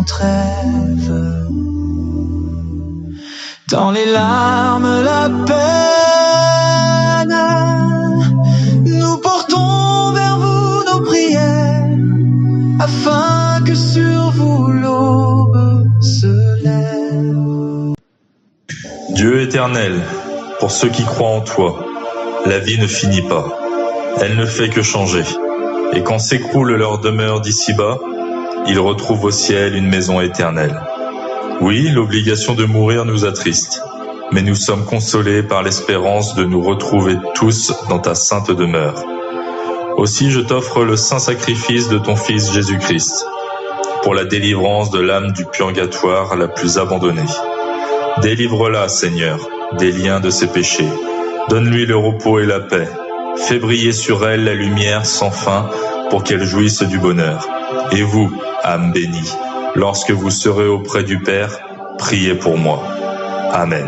sans trêve. Dans les larmes, la peine, nous portons vers vous nos prières, afin que sur vous l'aube se lève. Dieu éternel, pour ceux qui croient en toi, la vie ne finit pas, elle ne fait que changer. Et quand s'écroule leur demeure d'ici-bas, ils retrouvent au ciel une maison éternelle. Oui, l'obligation de mourir nous attriste, mais nous sommes consolés par l'espérance de nous retrouver tous dans ta sainte demeure. Aussi je t'offre le saint sacrifice de ton Fils Jésus-Christ, pour la délivrance de l'âme du purgatoire la plus abandonnée. Délivre-la, Seigneur, des liens de ses péchés. Donne-lui le repos et la paix. Fais briller sur elle la lumière sans fin pour qu'elle jouisse du bonheur. Et vous, âme bénie, lorsque vous serez auprès du Père, priez pour moi. Amen.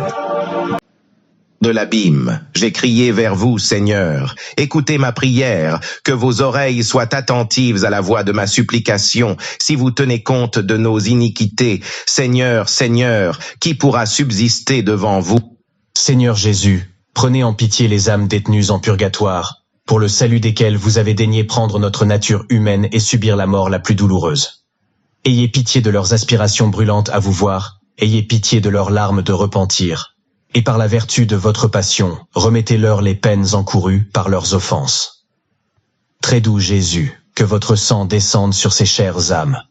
De l'abîme, j'ai crié vers vous, Seigneur. Écoutez ma prière, que vos oreilles soient attentives à la voix de ma supplication. Si vous tenez compte de nos iniquités, Seigneur, Seigneur, qui pourra subsister devant vous? Seigneur Jésus, prenez en pitié les âmes détenues en purgatoire, pour le salut desquelles vous avez daigné prendre notre nature humaine et subir la mort la plus douloureuse. Ayez pitié de leurs aspirations brûlantes à vous voir, ayez pitié de leurs larmes de repentir, et par la vertu de votre passion, remettez-leur les peines encourues par leurs offenses. Très doux Jésus, que votre sang descende sur ces chères âmes,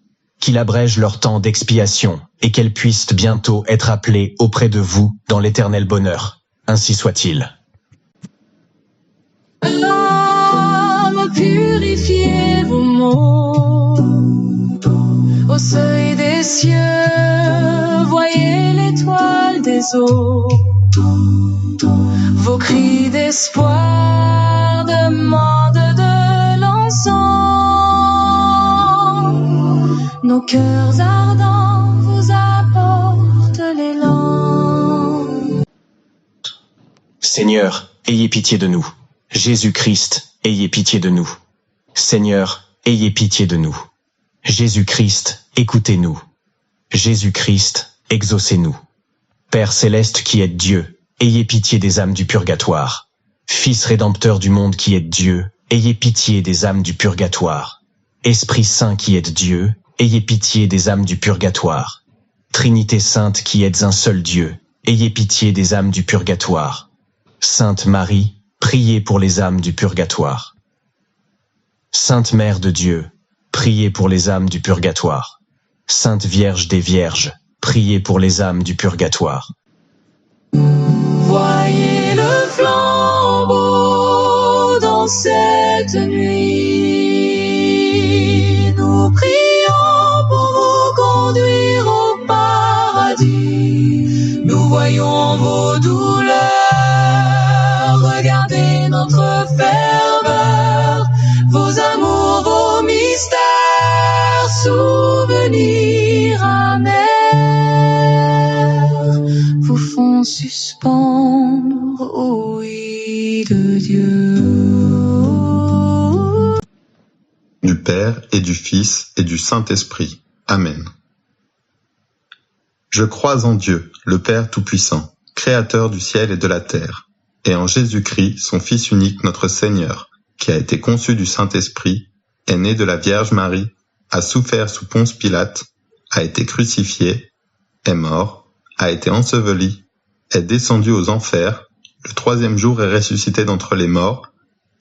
qu'il abrège leur temps d'expiation, et qu'elles puissent bientôt être appelées auprès de vous dans l'éternel bonheur. Ainsi soit-il. Purifiez vos mots au seuil des cieux, voyez l'étoile des eaux. Vos cris d'espoir demandent de l'encens. Nos cœurs ardents vous apportent l'élan. Seigneur, ayez pitié de nous. Jésus-Christ, ayez pitié de nous. Seigneur, ayez pitié de nous. Jésus-Christ, écoutez-nous. Jésus-Christ, exaucez-nous. Père céleste qui êtes Dieu, ayez pitié des âmes du purgatoire. Fils rédempteur du monde qui êtes Dieu, ayez pitié des âmes du purgatoire. Esprit Saint qui êtes Dieu, ayez pitié des âmes du purgatoire. Trinité Sainte qui êtes un seul Dieu, ayez pitié des âmes du purgatoire. Sainte Marie, priez pour les âmes du purgatoire. Sainte Mère de Dieu, priez pour les âmes du purgatoire. Sainte Vierge des Vierges, priez pour les âmes du purgatoire. Voyez le flambeau dans cette nuit. Nous prions pour vous conduire au paradis. Nous voyons vos douleurs, regardez notre ferveur, vos amours, vos mystères, souvenirs amers vous font suspendre au oui de Dieu. Du Père et du Fils et du Saint-Esprit. Amen. Je crois en Dieu, le Père Tout-Puissant, Créateur du ciel et de la terre, et en Jésus-Christ, son Fils unique, notre Seigneur, qui a été conçu du Saint-Esprit, est né de la Vierge Marie, a souffert sous Ponce Pilate, a été crucifié, est mort, a été enseveli, est descendu aux enfers, le troisième jour est ressuscité d'entre les morts,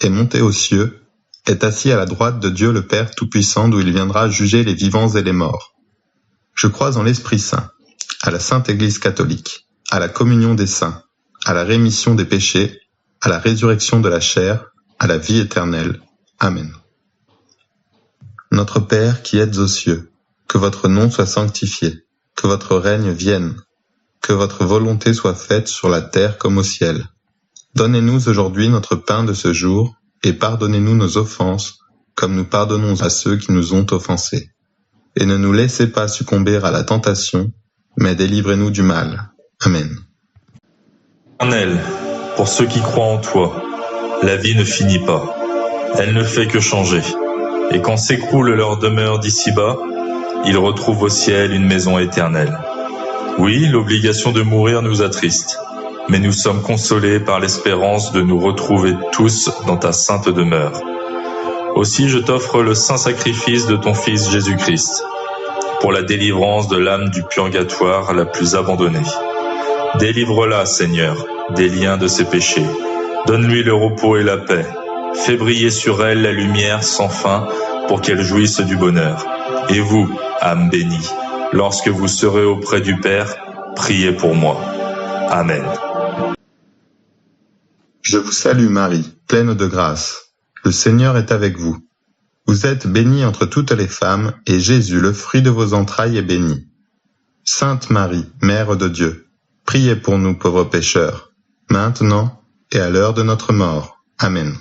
est monté aux cieux, est assis à la droite de Dieu le Père Tout-Puissant, d'où il viendra juger les vivants et les morts. Je crois en l'Esprit Saint, à la Sainte Église catholique, à la communion des saints, à la rémission des péchés, à la résurrection de la chair, à la vie éternelle. Amen. Notre Père qui êtes aux cieux, que votre nom soit sanctifié, que votre règne vienne, que votre volonté soit faite sur la terre comme au ciel. Donnez-nous aujourd'hui notre pain de ce jour, et pardonnez-nous nos offenses, comme nous pardonnons à ceux qui nous ont offensés. Et ne nous laissez pas succomber à la tentation, mais délivrez-nous du mal. Amen. Éternel, pour ceux qui croient en toi, la vie ne finit pas, elle ne fait que changer. Et quand s'écroule leur demeure d'ici-bas, il retrouve au ciel une maison éternelle. Oui, l'obligation de mourir nous attriste, mais nous sommes consolés par l'espérance de nous retrouver tous dans ta sainte demeure. Aussi je t'offre le saint sacrifice de ton Fils Jésus-Christ, pour la délivrance de l'âme du purgatoire la plus abandonnée. Délivre-la, Seigneur, des liens de ses péchés. Donne-lui le repos et la paix. Fais briller sur elle la lumière sans fin pour qu'elle jouisse du bonheur. Et vous, âme bénie, lorsque vous serez auprès du Père, priez pour moi. Amen. Je vous salue Marie, pleine de grâce. Le Seigneur est avec vous. Vous êtes bénie entre toutes les femmes, et Jésus, le fruit de vos entrailles, est béni. Sainte Marie, Mère de Dieu, priez pour nous pauvres pécheurs, maintenant et à l'heure de notre mort. Amen.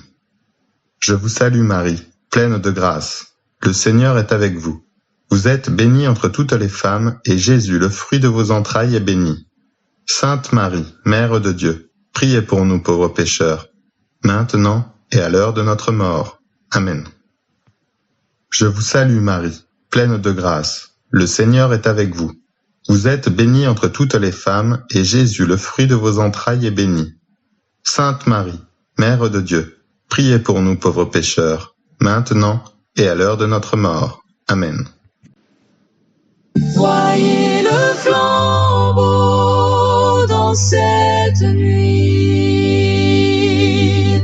Je vous salue Marie, pleine de grâce. Le Seigneur est avec vous. Vous êtes bénie entre toutes les femmes, et Jésus, le fruit de vos entrailles, est béni. Sainte Marie, Mère de Dieu, priez pour nous pauvres pécheurs, maintenant et à l'heure de notre mort. Amen. Je vous salue Marie, pleine de grâce. Le Seigneur est avec vous. Vous êtes bénie entre toutes les femmes, et Jésus, le fruit de vos entrailles, est béni. Sainte Marie, Mère de Dieu, priez pour nous pauvres pécheurs, maintenant et à l'heure de notre mort. Amen. Voyez le flambeau dans cette nuit.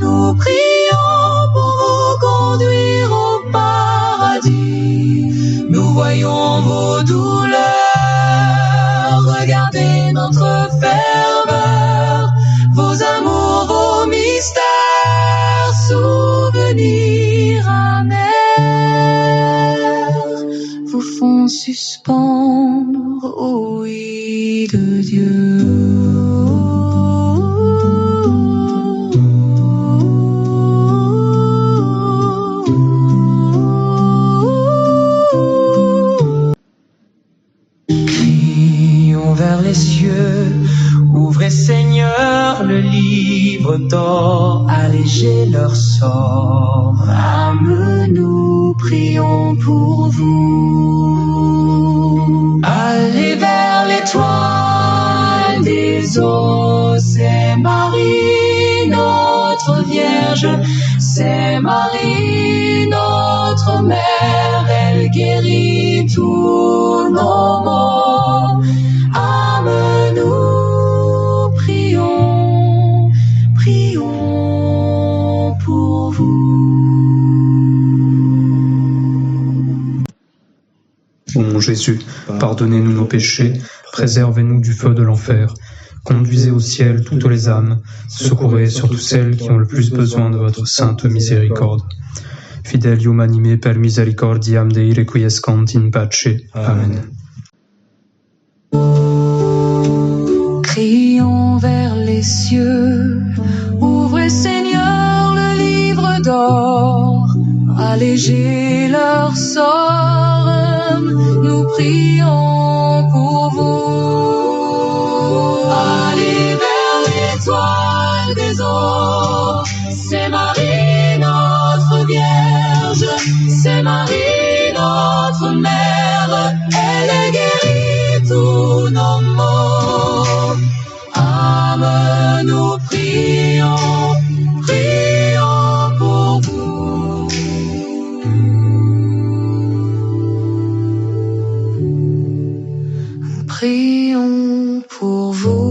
Nous prions pour vous conduire au paradis. Nous voyons vos douleurs, regardez notre ferveur, vos amours, vos mystères, souvenirs amers vous font suspendre au oui de Dieu. Crions vers les cieux, ouvrez Seigneur le livre d'or, allégez leur sort. Âme, nous prions pour vous. Allez vers l'étoile des eaux, c'est Marie notre Vierge, c'est Marie notre Mère, elle guérit tous nos maux. Âme, nous prions, prions pour vous. Ô mon Jésus, pardonnez-nous nos péchés, préservez-nous du feu de l'enfer, conduisez au ciel toutes les âmes, secourez surtout celles qui ont le plus besoin de votre sainte miséricorde. Fidelium anime per misericordiam Dei requiescant in pace. Amen. Crions vers les cieux, ouvrez Seigneur le livre d'or, allégez leur sort, nous prions pour vous. Allez vers l'étoile des eaux, c'est Marie notre Vierge, c'est Marie notre Mère, elle guérit tous nos maux. Âme, nous prions, prions pour vous. Prions pour vous.